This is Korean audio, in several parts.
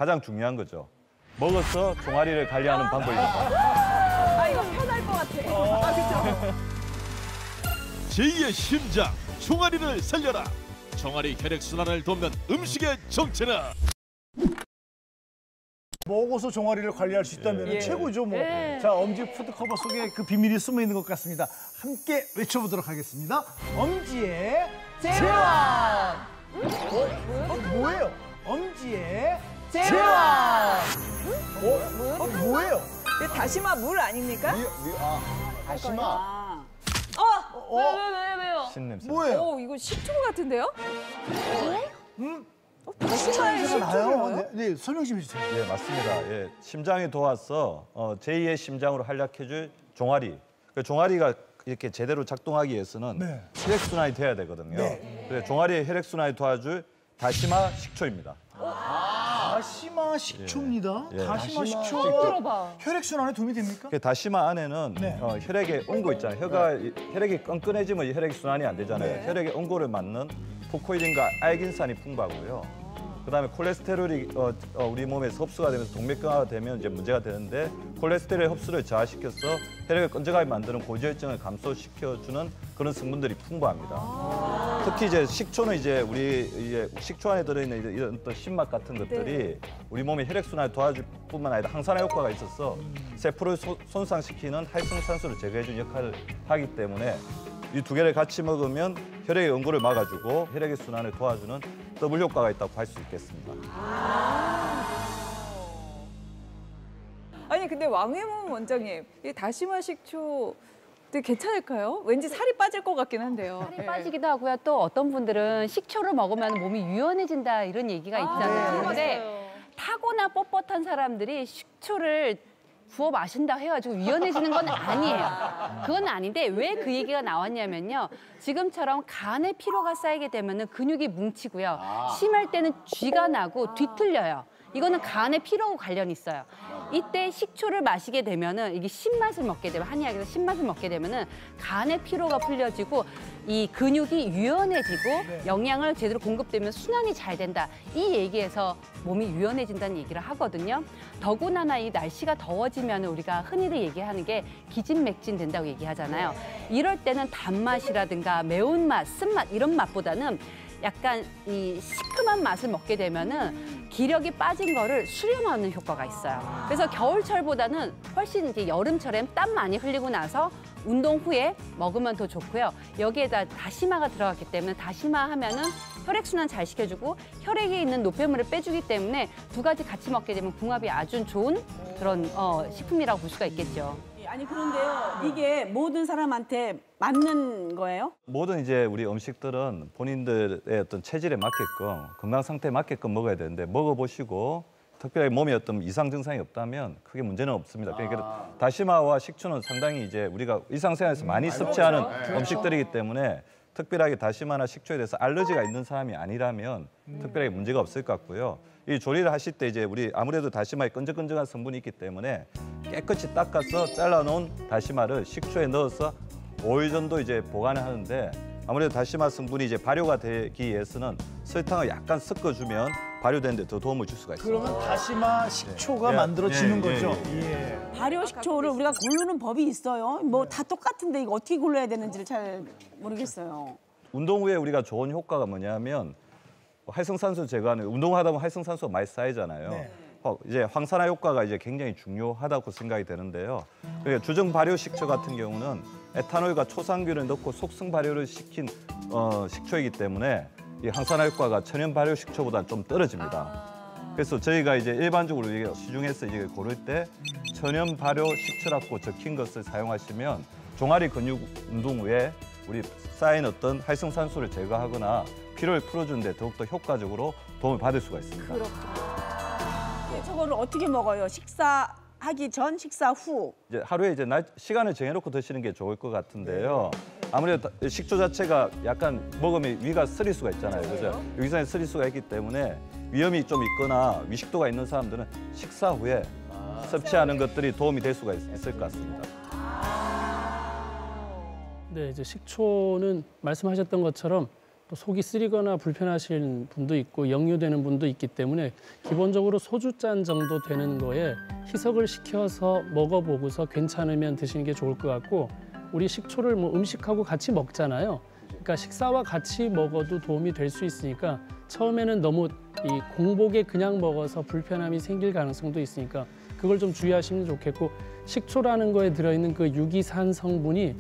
가장 중요한 거죠. 먹어서 종아리를 관리하는 방법입니다. 아, 이거 편할 것 같아. 아, 그죠? 제2의 심장, 종아리를 살려라. 종아리 혈액순환을 돕는 음식의 정체는? 먹어서 종아리를 관리할 수 있다면 최고죠, 뭐. 자, 엄지 푸드 커버 속에 그 비밀이 숨어 있는 것 같습니다. 함께 외쳐보도록 하겠습니다. 엄지의 제왕! 뭐예요? 엄지의 제왕! 뭐예요? 이게 다시마 물 아닙니까? 다시마. 왜요? 신냄새. 뭐예요? 이거 식초 같은데요? 다시마의 식초를 나요? 넣어요? 네, 설명 좀 해주세요. 예, 맞습니다. 예, 심장이 도와서 제2의 심장으로 활약해줄 종아리. 그 종아리가 이렇게 제대로 작동하기 위해서는 네. 혈액순환이 돼야 되거든요. 그래서 종아리의 혈액순환이 도와줄 다시마 식초입니다. 다시마 식초입니다. 예. 다시마 식초. 들어봐. 혈액순환에 도움이 됩니까? 그 다시마 안에는 네. 혈액의 온고 있잖아요. 혈액이 끈끈해지면 혈액 순환이 안 되잖아요. 혈액의 온고를 막는 포코이딘과 알긴산이 풍부하고요. 그다음에 콜레스테롤이 우리 몸에서 흡수가 되면서 동맥경화가 되면 이제 문제가 되는데 콜레스테롤의 흡수를 저하시켜서 혈액을 끈적하게 만드는 고지혈증을 감소시켜주는 그런 성분들이 풍부합니다. 특히 이제 식초는 이제 우리 식초 안에 들어있는 이런 어떤 신맛 같은 것들이 우리 몸의 혈액 순환을 도와줄 뿐만 아니라 항산화 효과가 있어서 세포를 손상시키는 활성산소를 제거해주는 역할을 하기 때문에 이 두 개를 같이 먹으면 혈액의 응고를 막아주고 혈액의 순환을 도와주는 더블 효과가 있다고 할 수 있겠습니다. 아니 근데 왕혜문 원장님, 이 다시마 식초 되게 괜찮을까요? 왠지 살이 빠질 것 같긴 한데요. 살이 빠지기도 하고요. 또 어떤 분들은 식초를 먹으면 몸이 유연해진다 이런 얘기가 있잖아요. 근데 타고나 뻣뻣한 사람들이 식초를 부어 마신다 해가지고 유연해지는 건 아니에요. 그건 아닌데 왜 그 얘기가 나왔냐면요. 지금처럼 간에 피로가 쌓이게 되면 근육이 뭉치고요. 심할 때는 쥐가 나고 뒤틀려요. 이거는 간의 피로와 관련이 있어요. 이때 식초를 마시게 되면은 이게 신맛을 먹게 되면 한의학에서 신맛을 먹게 되면은 간의 피로가 풀려지고 이 근육이 유연해지고 영양을 제대로 공급되면 순환이 잘 된다. 이 얘기에서 몸이 유연해진다는 얘기를 하거든요. 더구나 이 날씨가 더워지면 우리가 흔히들 얘기하는 게 기진맥진 된다고 얘기하잖아요. 이럴 때는 단맛이라든가 매운맛, 쓴맛 이런 맛보다는 약간 이 시큼한 맛을 먹게 되면은 기력이 빠진 거를 수렴하는 효과가 있어요. 그래서 겨울철보다는 훨씬 이제 여름철엔 땀 많이 흘리고 나서 운동 후에 먹으면 더 좋고요. 여기에다 다시마가 들어갔기 때문에 다시마 하면은 혈액순환 잘 시켜주고 혈액에 있는 노폐물을 빼주기 때문에 두 가지 같이 먹게 되면 궁합이 아주 좋은 그런 식품이라고 볼 수가 있겠죠. 아니 그런데요, 이게 모든 사람한테 맞는 거예요? 모든 이제 우리 음식들은 본인들의 어떤 체질에 맞게끔 건강 상태에 맞게끔 먹어야 되는데 먹어보시고 특별히 몸에 어떤 이상 증상이 없다면 크게 문제는 없습니다. 그러니까 다시마와 식초는 상당히 이제 우리가 일상생활에서 많이 섭취하는 음식들이기 때문에 특별하게 다시마나 식초에 대해서 알러지가 있는 사람이 아니라면 특별하게 문제가 없을 것 같고요. 이 조리를 하실 때 이제 우리 아무래도 다시마에 끈적끈적한 성분이 있기 때문에 깨끗이 닦아서 잘라놓은 다시마를 식초에 넣어서 5일 정도 이제 보관을 하는데 아무래도 다시마 성분이 이제 발효가 되기 위해서는 설탕을 약간 섞어주면 발효되는 데 더 도움을 줄 수가 있습니다. 그러면 다시마 식초가 만들어지는 거죠? 발효 식초를 우리가 고르는 법이 있어요. 뭐 다 똑같은데 이거 어떻게 골라야 되는지를 잘 모르겠어요. 운동 후에 우리가 좋은 효과가 뭐냐면 활성산소 제거하는 운동하다 보면 활성산소가 많이 쌓이잖아요. 이제 황산화 효과가 이제 굉장히 중요하다고 생각이 되는데요. 그러니까 주정 발효 식초 같은 경우는 에탄올과 초산균을 넣고 속성 발효를 시킨 식초이기 때문에 이 항산화 효과가 천연 발효 식초보다 좀 떨어집니다. 그래서 저희가 이제 일반적으로 이게 시중에서 이제 고를 때 천연 발효 식초라고 적힌 것을 사용하시면 종아리 근육 운동 후에 우리 쌓인 어떤 활성산소를 제거하거나 피로를 풀어주는데 더욱더 효과적으로 도움을 받을 수가 있습니다. 저거를 어떻게 먹어요? 식사하기 전, 식사 후? 이제 하루에 이제 시간을 정해놓고 드시는 게 좋을 것 같은데요. 아무래도 식초 자체가 약간 먹으면 위가 쓰릴 수가 있잖아요. 그죠? 위산이 쓰릴 수가 있기 때문에 위험이 좀 있거나 위식도가 있는 사람들은 식사 후에 섭취하는 것들이 도움이 될 수가 있을 것 같습니다. 네, 이제 식초는 말씀하셨던 것처럼 또 속이 쓰리거나 불편하신 분도 있고 역류되는 분도 있기 때문에 기본적으로 소주 잔 정도 되는 거에 희석을 시켜서 먹어보고서 괜찮으면 드시는 게 좋을 것 같고 우리 식초를 뭐 음식하고 같이 먹잖아요. 그러니까 식사와 같이 먹어도 도움이 될 수 있으니까 처음에는 너무 이 공복에 그냥 먹어서 불편함이 생길 가능성도 있으니까 그걸 좀 주의하시면 좋겠고 식초라는 거에 들어있는 그 유기산 성분이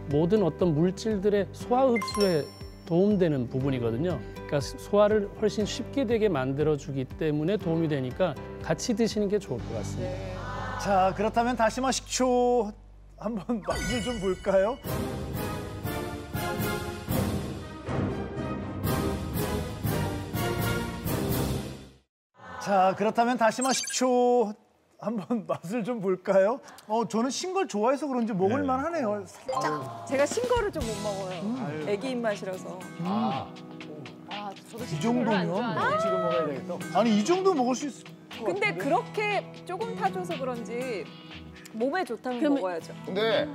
모든 어떤 물질들의 소화 흡수에 도움되는 부분이거든요. 그러니까 소화를 훨씬 쉽게 되게 만들어주기 때문에 도움이 되니까 같이 드시는 게 좋을 것 같습니다. 자, 그렇다면 다시마 식초 한번 맛을 좀 볼까요? 자, 그렇다면 다시마 식초 한번 맛을 좀 볼까요? 저는 신 걸 좋아해서 그런지 먹을 만하네요. 제가 신 거를 좀 못 먹어요. 애기 입맛이라서. 이 정도면 지금 먹어야 되겠다. 아니, 이 정도 먹을 수 있어. 근데 그렇게 조금 타줘서 그런지 몸에 좋다면 먹어야죠. 근데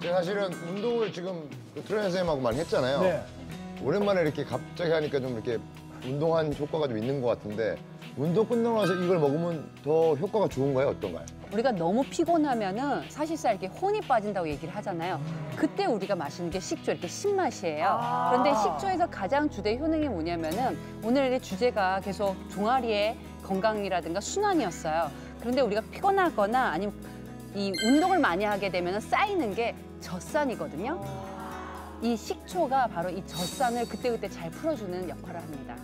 제가 사실은 운동을 지금 트레이너 선생님하고 많이 했잖아요. 네. 오랜만에 이렇게 갑자기 하니까 좀 이렇게 운동한 효과가 좀 있는 것 같은데 운동 끝나고 나서 이걸 먹으면 더 효과가 좋은가요? 어떤가요? 우리가 너무 피곤하면은 사실상 이렇게 혼이 빠진다고 얘기를 하잖아요. 그때 우리가 마시는 게 식초, 이렇게 신맛이에요. 그런데 식초에서 가장 주된 효능이 뭐냐면은 오늘의 주제가 계속 종아리의 건강이라든가 순환이었어요. 그런데 우리가 피곤하거나 아니면 이 운동을 많이 하게 되면 쌓이는 게 젖산이거든요. 이 식초가 바로 이 젖산을 그때그때 잘 풀어주는 역할을 합니다.